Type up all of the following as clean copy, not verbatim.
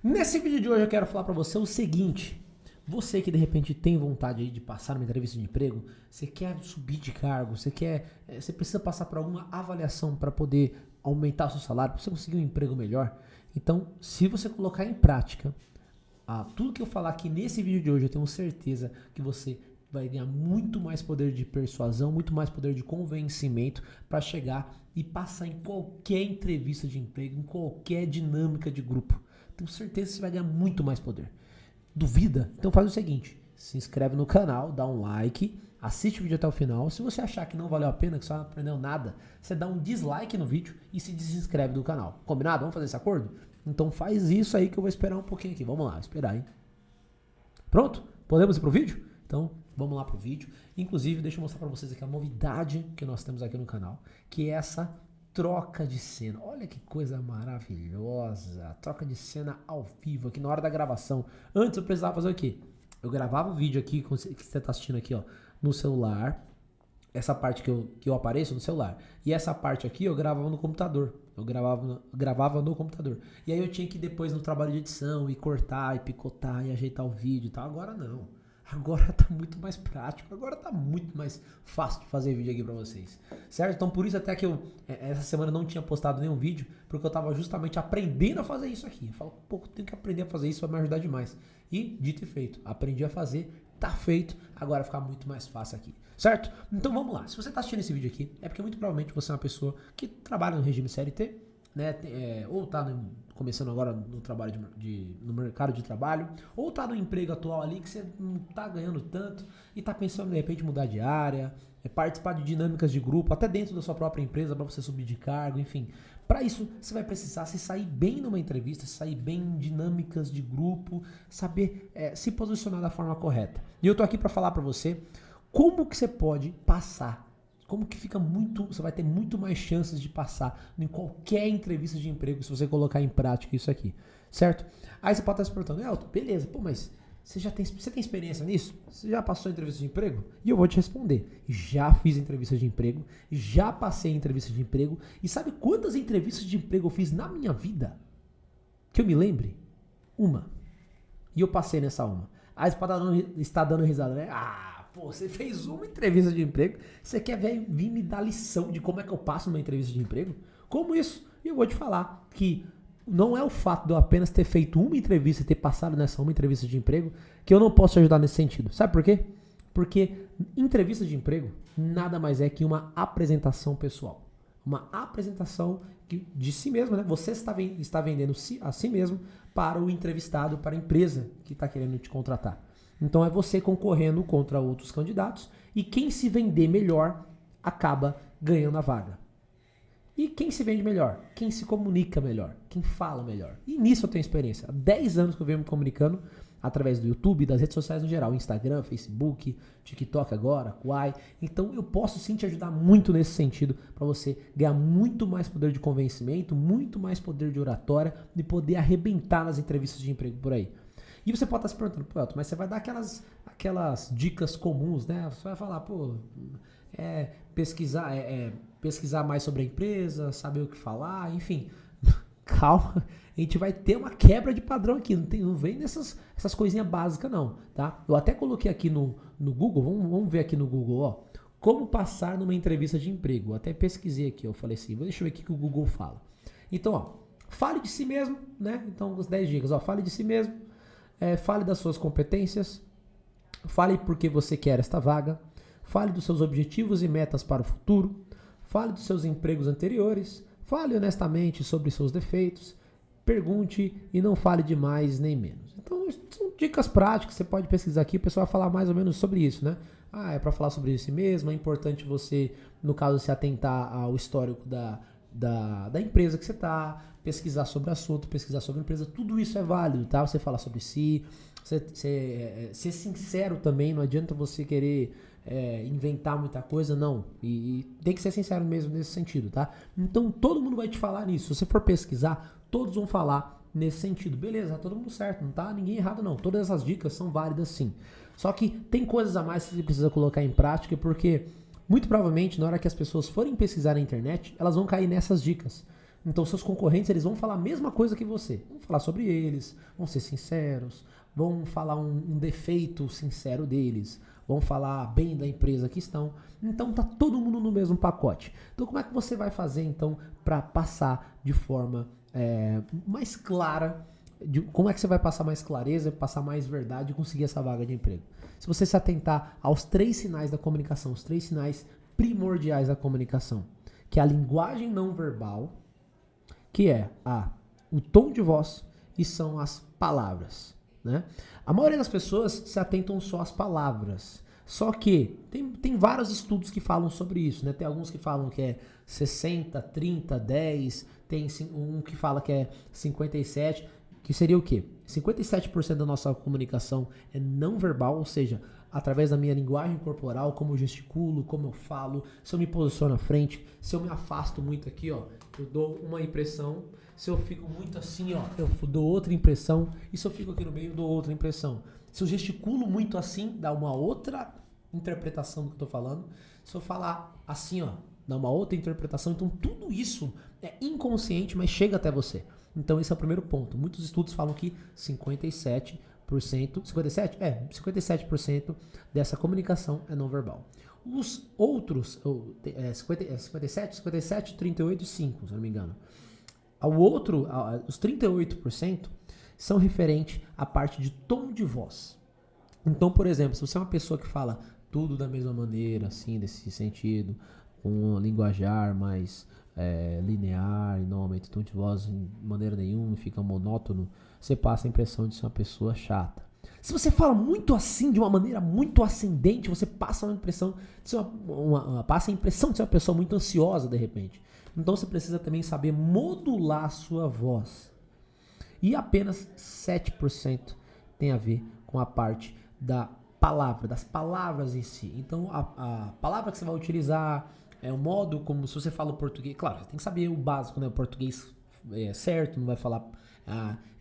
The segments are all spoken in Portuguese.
Nesse vídeo de hoje eu quero falar para você o seguinte. Você que de repente tem vontade de passar numa entrevista de emprego, você quer subir de cargo, você precisa passar por alguma avaliação para poder aumentar o seu salário, para você conseguir um emprego melhor. Então, se você colocar em prática tudo que eu falar aqui nesse vídeo de hoje, eu tenho certeza que você vai ganhar muito mais poder de persuasão, muito mais poder de convencimento para chegar e passar em qualquer entrevista de emprego, em qualquer dinâmica de grupo. Tenho certeza que você vai ganhar muito mais poder. Duvida? Então faz o seguinte, se inscreve no canal, dá um like, assiste o vídeo até o final. Se você achar que não valeu a pena, que você não aprendeu nada, você dá um dislike no vídeo e se desinscreve do canal. Combinado? Vamos fazer esse acordo? Então faz isso aí que eu vou esperar um pouquinho aqui. Vamos lá, esperar, hein? Pronto? Podemos ir pro vídeo? Então vamos lá pro vídeo. Inclusive, deixa eu mostrar pra vocês aqui a novidade que nós temos aqui no canal, que é essa troca de cena. Olha que coisa maravilhosa. Troca de cena ao vivo, aqui na hora da gravação. Antes eu precisava fazer o quê? Eu gravava o vídeo aqui, que você está assistindo aqui, ó, no celular. Essa parte que eu apareço no celular. E essa parte aqui eu gravava no computador. Eu gravava no computador. E aí eu tinha que ir depois no trabalho de edição, e cortar, e picotar, e ajeitar o vídeo e tal. Agora não. Agora tá muito mais prático, agora tá muito mais fácil de fazer vídeo aqui pra vocês, certo? Então por isso até que eu, essa semana não tinha postado nenhum vídeo, porque eu tava justamente aprendendo a fazer isso aqui. Eu falo, pô, eu tenho que aprender a fazer isso, vai me ajudar demais. E, dito e feito, aprendi a fazer, tá feito, agora fica muito mais fácil aqui, certo? Então vamos lá, se você tá assistindo esse vídeo aqui, é porque muito provavelmente você é uma pessoa que trabalha no regime CLT, né, ou tá começando agora no trabalho no mercado de trabalho, ou tá no emprego atual ali que você não tá ganhando tanto e tá pensando de repente mudar de área, participar de dinâmicas de grupo, até dentro da sua própria empresa para você subir de cargo, enfim. Para isso você vai precisar se sair bem numa entrevista, se sair bem em dinâmicas de grupo, saber se posicionar da forma correta. E eu tô aqui para falar para você como que você pode passar. Como que você vai ter muito mais chances de passar em qualquer entrevista de emprego se você colocar em prática isso aqui, certo? Aí você pode estar se perguntando, Elton, beleza, pô, mas você tem experiência nisso? Você já passou em entrevista de emprego? E eu vou te responder, já fiz entrevista de emprego, já passei em entrevista de emprego, e sabe quantas entrevistas de emprego eu fiz na minha vida? Que eu me lembre? Uma. E eu passei nessa uma. Aí você pode estar dando risada, né? Pô, você fez uma entrevista de emprego, você quer vir me dar lição de como é que eu passo numa entrevista de emprego? Como isso? E eu vou te falar que não é o fato de eu apenas ter feito uma entrevista e ter passado nessa uma entrevista de emprego que eu não posso te ajudar nesse sentido. Sabe por quê? Porque entrevista de emprego nada mais é que uma apresentação pessoal. Uma apresentação de si mesmo, né? Você está vendendo a si mesmo para o entrevistado, para a empresa que está querendo te contratar. Então é você concorrendo contra outros candidatos e quem se vender melhor acaba ganhando a vaga. E quem se vende melhor? Quem se comunica melhor? Quem fala melhor? E nisso eu tenho experiência. Há 10 anos que eu venho me comunicando através do YouTube, das redes sociais no geral, Instagram, Facebook, TikTok agora, Quai. Então eu posso sim te ajudar muito nesse sentido para você ganhar muito mais poder de convencimento, muito mais poder de oratória e poder arrebentar nas entrevistas de emprego por aí. E você pode estar se perguntando, pô, Elton, mas você vai dar aquelas dicas comuns, né? Você vai falar, pô, pesquisar mais sobre a empresa, saber o que falar, enfim. Calma, a gente vai ter uma quebra de padrão aqui, não vem nessas coisinhas básicas não, tá? Eu até coloquei aqui no Google, vamos ver aqui no Google, ó, como passar numa entrevista de emprego. Eu até pesquisei aqui, eu falei assim, deixa eu ver o que o Google fala. Então, ó, fale de si mesmo, né? Então, as 10 dicas, ó, fale de si mesmo. Fale das suas competências, fale por que você quer esta vaga, fale dos seus objetivos e metas para o futuro, fale dos seus empregos anteriores, fale honestamente sobre seus defeitos, pergunte e não fale de mais nem menos. Então, são dicas práticas, você pode pesquisar aqui, o pessoal vai falar mais ou menos sobre isso, né? É para falar sobre si mesmo, é importante você, no caso, se atentar ao histórico da empresa que você está, pesquisar sobre o assunto, pesquisar sobre a empresa, tudo isso é válido, tá? Você falar sobre si, ser sincero também, não adianta você querer inventar muita coisa, não. E tem que ser sincero mesmo nesse sentido, tá? Então todo mundo vai te falar nisso. Se você for pesquisar, todos vão falar nesse sentido. Beleza, tá todo mundo certo, não tá ninguém errado não. Todas essas dicas são válidas sim. Só que tem coisas a mais que você precisa colocar em prática, porque muito provavelmente na hora que as pessoas forem pesquisar na internet, elas vão cair nessas dicas. Então, seus concorrentes, eles vão falar a mesma coisa que você. Vão falar sobre eles, vão ser sinceros, vão falar um defeito sincero deles, vão falar bem da empresa que estão. Então, tá todo mundo no mesmo pacote. Então, como é que você vai fazer, então, para passar de forma mais clara, como é que você vai passar mais clareza, passar mais verdade e conseguir essa vaga de emprego? Se você se atentar aos 3 sinais da comunicação, os 3 sinais primordiais da comunicação, que é a linguagem não verbal, que é o tom de voz e são as palavras, né? A maioria das pessoas se atentam só às palavras, só que tem vários estudos que falam sobre isso, né? Tem alguns que falam que é 60, 30, 10, tem um que fala que é 57, que seria o quê? 57% da nossa comunicação é não verbal, ou seja, através da minha linguagem corporal, como eu gesticulo, como eu falo, se eu me posiciono à frente, se eu me afasto muito aqui, ó, eu dou uma impressão, se eu fico muito assim, ó, eu dou outra impressão, e se eu fico aqui no meio, eu dou outra impressão. Se eu gesticulo muito assim, dá uma outra interpretação do que eu tô falando. Se eu falar assim, ó, dá uma outra interpretação. Então, tudo isso é inconsciente, mas chega até você. Então, esse é o primeiro ponto. Muitos estudos falam que 57% dessa comunicação é não verbal. Os outros, 57, 38 e 5, se eu não me engano. Os 38% são referentes à parte de tom de voz. Então, por exemplo, se você é uma pessoa que fala tudo da mesma maneira, assim, desse sentido, com um linguajar mais linear e não aumenta o tom de voz de maneira nenhuma, fica monótono, você passa a impressão de ser uma pessoa chata. Se você fala muito assim, de uma maneira muito ascendente, você passa a impressão de ser passa a impressão de ser uma pessoa muito ansiosa, de repente. Então você precisa também saber modular a sua voz. E apenas 7% tem a ver com a parte da palavra, das palavras em si. Então a palavra que você vai utilizar, o modo como, se você fala o português, claro, você tem que saber o básico, né? O português certo, não vai falar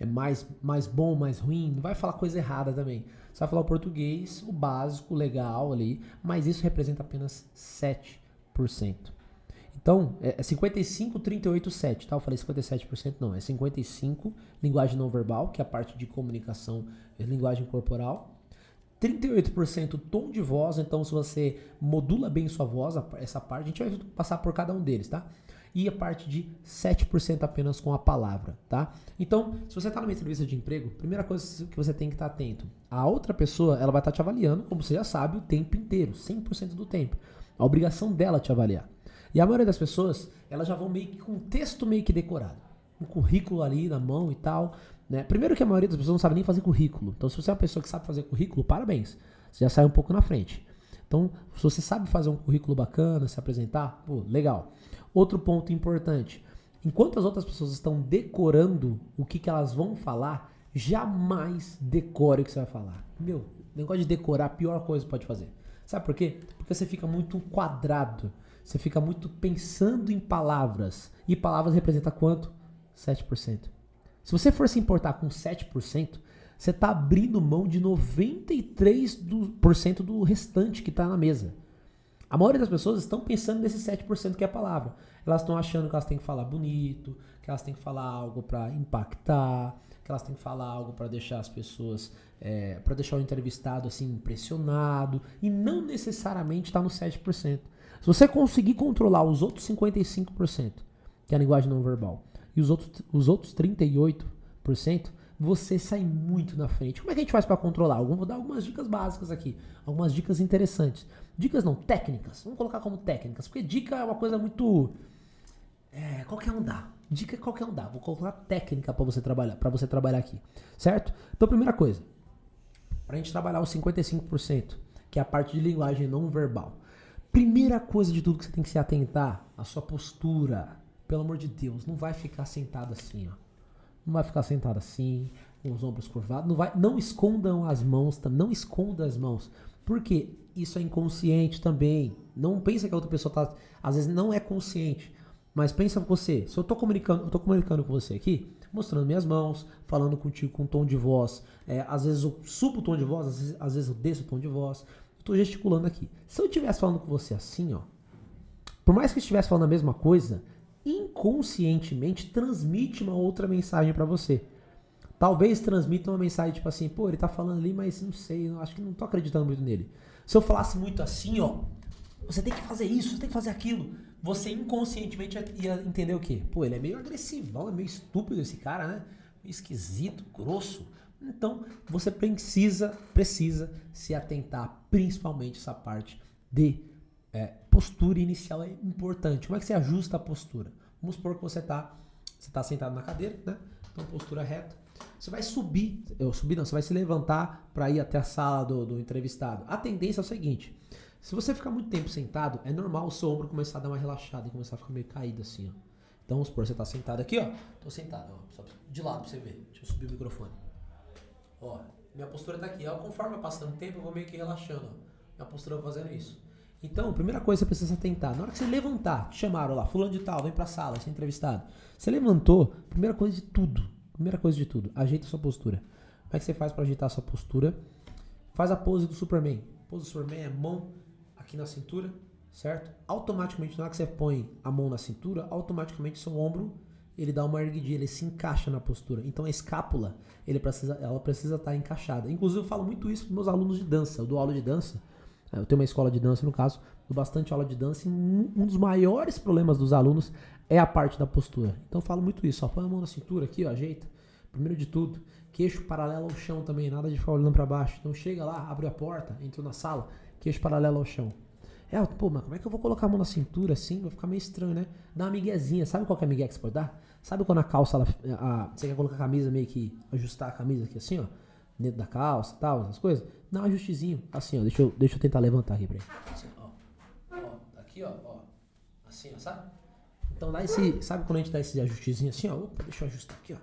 é mais bom, mais ruim, não vai falar coisa errada também. Você vai falar o português, o básico, legal ali, mas isso representa apenas 7%. Então, é 55, 38, 7, tá? Eu falei 57%, não, é 55, linguagem não verbal, que é a parte de comunicação, linguagem corporal. 38% tom de voz, então se você modula bem sua voz, essa parte, a gente vai passar por cada um deles, tá? E a parte de 7% apenas com a palavra, tá? Então, se você está numa entrevista de emprego, primeira coisa que você tem que estar atento, a outra pessoa, ela vai estar te avaliando, como você já sabe, o tempo inteiro, 100% do tempo. A obrigação dela é te avaliar. E a maioria das pessoas, elas já vão meio que com um texto meio que decorado. Um currículo ali na mão e tal, né? Primeiro que a maioria das pessoas não sabe nem fazer currículo. Então, se você é uma pessoa que sabe fazer currículo, parabéns. Você já sai um pouco na frente. Então, se você sabe fazer um currículo bacana, se apresentar, pô, legal. Outro ponto importante. Enquanto as outras pessoas estão decorando o que elas vão falar, jamais decore o que você vai falar. Meu, negócio de decorar, a pior coisa que pode fazer. Sabe por quê? Porque você fica muito quadrado. Você fica muito pensando em palavras. E palavras representa quanto? 7%. Se você for se importar com 7%, você está abrindo mão de 93% do restante que está na mesa. A maioria das pessoas estão pensando nesse 7% que é a palavra. Elas estão achando que elas têm que falar bonito, que elas têm que falar algo para impactar, que elas têm que falar algo para deixar as pessoas, para deixar o entrevistado assim impressionado, e não necessariamente está no 7%. Se você conseguir controlar os outros 55%, que é a linguagem não verbal, e os outros 38%, você sai muito na frente. Como é que a gente faz para controlar? Vou dar algumas dicas básicas aqui, algumas dicas interessantes. Dicas não, técnicas. Vamos colocar como técnicas, porque dica é uma coisa muito... qualquer um dá. Dica qualquer um dá. Vou colocar técnica para você trabalhar aqui, certo? Então, primeira coisa, para a gente trabalhar os 55%, que é a parte de linguagem não verbal. Primeira coisa de tudo que você tem que se atentar, a sua postura. Pelo amor de Deus, não vai ficar sentado assim, ó. Não vai ficar sentado assim, com os ombros curvados. Não escondam as mãos, não esconda as mãos. Por quê? Isso é inconsciente também. Não pensa que a outra pessoa tá, às vezes não é consciente. Mas pensa você, se eu tô comunicando com você aqui, mostrando minhas mãos, falando contigo com um tom de voz. Às vezes eu subo o tom de voz, às vezes eu desço o tom de voz. Eu tô gesticulando aqui. Se eu estivesse falando com você assim, ó, por mais que eu estivesse falando a mesma coisa, inconscientemente transmite uma outra mensagem para você. Talvez transmita uma mensagem tipo assim, pô, ele tá falando ali, mas não sei, eu acho que não tô acreditando muito nele. Se eu falasse muito assim, ó, você tem que fazer isso, você tem que fazer aquilo, você inconscientemente ia entender o quê? Pô, ele é meio agressivão, é meio estúpido esse cara, né? Meio esquisito, grosso. Então, você precisa se atentar, principalmente essa parte de postura inicial é importante. Como é que você ajusta a postura? Vamos supor que você tá sentado na cadeira, né? Então, postura reta. Você vai você vai se levantar para ir até a sala do entrevistado. A tendência é o seguinte, se você ficar muito tempo sentado, é normal o seu ombro começar a dar uma relaxada e começar a ficar meio caído assim, ó. Então, vamos supor, você tá sentado aqui, ó. Tô sentado, ó, só de lado pra você ver. Deixa eu subir o microfone. Ó, minha postura tá aqui. Ó, conforme vai passando o tempo, eu vou meio que relaxando, ó. Minha postura vai fazendo isso. Então, a primeira coisa que você precisa atentar, na hora que você levantar, te chamaram lá, fulano de tal, vem pra sala, vai ser entrevistado. Você levantou, primeira coisa de tudo, ajeita a sua postura. Como é que você faz pra ajeitar a sua postura? Faz a pose do Superman. A pose do Superman é mão aqui na cintura, certo? Automaticamente, na hora que você põe a mão na cintura, automaticamente seu ombro, ele dá uma erguidinha, ele se encaixa na postura. Então a escápula, ela precisa estar encaixada. Inclusive eu falo muito isso para meus alunos de dança. Eu dou aula de dança, eu tenho uma escola de dança no caso, dou bastante aula de dança e um dos maiores problemas dos alunos é a parte da postura. Então eu falo muito isso, ó, põe a mão na cintura aqui, ó, ajeita. Primeiro de tudo, queixo paralelo ao chão também, nada de ficar olhando para baixo. Então chega lá, abre a porta, entrou na sala, queixo paralelo ao chão. Pô, mas como é que eu vou colocar a mão na cintura assim? Vai ficar meio estranho, né? Dá uma miguezinha. Sabe qual que é a migué que você pode dar? Sabe quando a calça, você quer colocar a camisa meio que, ajustar a camisa aqui assim, ó? Dentro da calça e tal, essas coisas? Dá um ajustezinho. Assim, ó. Deixa eu tentar levantar aqui pra ele. Assim, ó. Ó, aqui, ó. Assim, ó, sabe? Então dá sabe quando a gente dá esse ajustezinho assim, ó? Opa, deixa eu ajustar aqui, ó.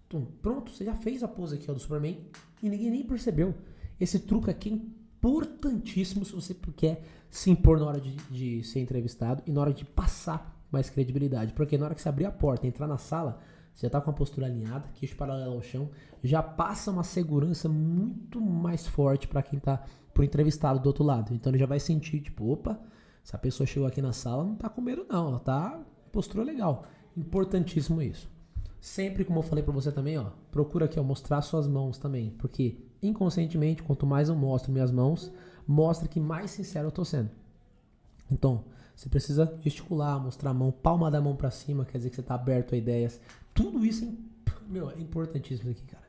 Então, pronto, você já fez a pose aqui, ó, do Superman e ninguém nem percebeu. Esse truque aqui é importantíssimo se você quer se impor na hora de ser entrevistado e na hora de passar mais credibilidade. Porque na hora que você abrir a porta e entrar na sala, você já tá com a postura alinhada, queixo paralelo ao chão, já passa uma segurança muito mais forte para quem tá pro entrevistado do outro lado. Então ele já vai sentir, tipo, opa, essa pessoa chegou aqui na sala, não tá com medo não, ela tá postura legal. Importantíssimo isso. Sempre, como eu falei pra você também, ó, procura aqui, ó, mostrar suas mãos também, porque inconscientemente, quanto mais eu mostro minhas mãos, mostra que mais sincero eu tô sendo. Então, você precisa gesticular, mostrar a mão, palma da mão pra cima, quer dizer que você tá aberto a ideias. Tudo isso é importantíssimo aqui, cara.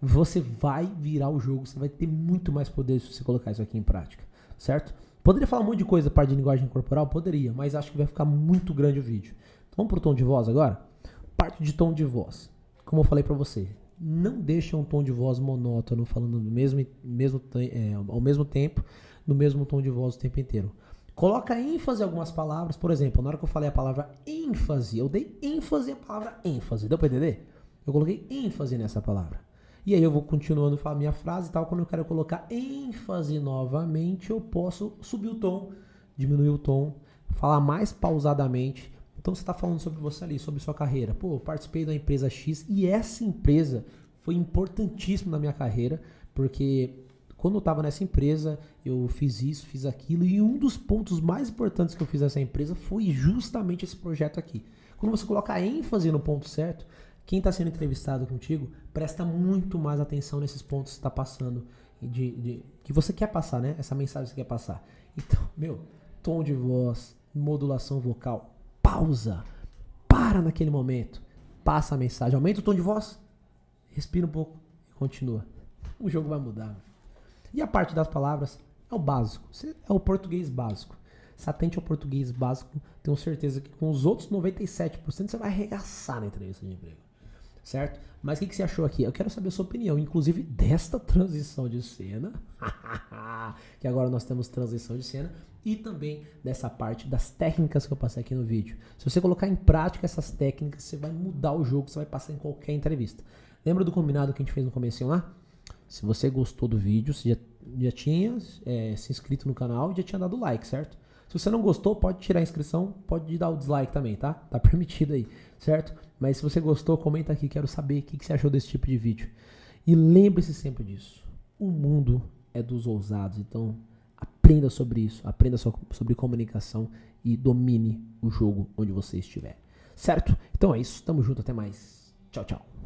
Você vai virar o jogo, você vai ter muito mais poder se você colocar isso aqui em prática, certo? Poderia falar um monte de coisa, parte de linguagem corporal? Poderia, mas acho que vai ficar muito grande o vídeo. Então, vamos pro tom de voz agora? Parte de tom de voz. Como eu falei pra você, não deixa um tom de voz monótono, falando ao mesmo tempo, no mesmo tom de voz o tempo inteiro. Coloca ênfase em algumas palavras, por exemplo, na hora que eu falei a palavra ênfase, eu dei ênfase à palavra ênfase, deu pra entender? Eu coloquei ênfase nessa palavra. E aí eu vou continuando a falar minha frase e tal, quando eu quero colocar ênfase novamente, eu posso subir o tom, diminuir o tom, falar mais pausadamente. Então você está falando sobre você ali, sobre sua carreira. Pô, eu participei da empresa X e essa empresa foi importantíssima na minha carreira, porque quando eu estava nessa empresa, eu fiz isso, fiz aquilo, e um dos pontos mais importantes que eu fiz nessa empresa foi justamente esse projeto aqui. Quando você coloca a ênfase no ponto certo, quem está sendo entrevistado contigo presta muito mais atenção nesses pontos que você está passando, que você quer passar, né? Essa mensagem que você quer passar. Então, tom de voz, modulação vocal, pausa, para naquele momento, passa a mensagem, aumenta o tom de voz, respira um pouco e continua. O jogo vai mudar. E a parte das palavras é o básico, é o português básico. Se atente ao português básico, tenho certeza que com os outros 97% você vai arregaçar na entrevista de emprego. Certo? Mas o que você achou aqui? Eu quero saber a sua opinião, inclusive desta transição de cena, que agora nós temos transição de cena, e também dessa parte das técnicas que eu passei aqui no vídeo. Se você colocar em prática essas técnicas, você vai mudar o jogo, você vai passar em qualquer entrevista. Lembra do combinado que a gente fez no comecinho lá? Se você gostou do vídeo, você já tinha se inscrito no canal e já tinha dado like, certo? Se você não gostou, pode tirar a inscrição, pode dar o dislike também, tá? Tá permitido aí, certo? Mas se você gostou, comenta aqui, quero saber o que você achou desse tipo de vídeo. E lembre-se sempre disso, o mundo é dos ousados, então aprenda sobre isso, aprenda sobre comunicação e domine o jogo onde você estiver. certo? Então é isso, tamo junto, até mais. Tchau, tchau.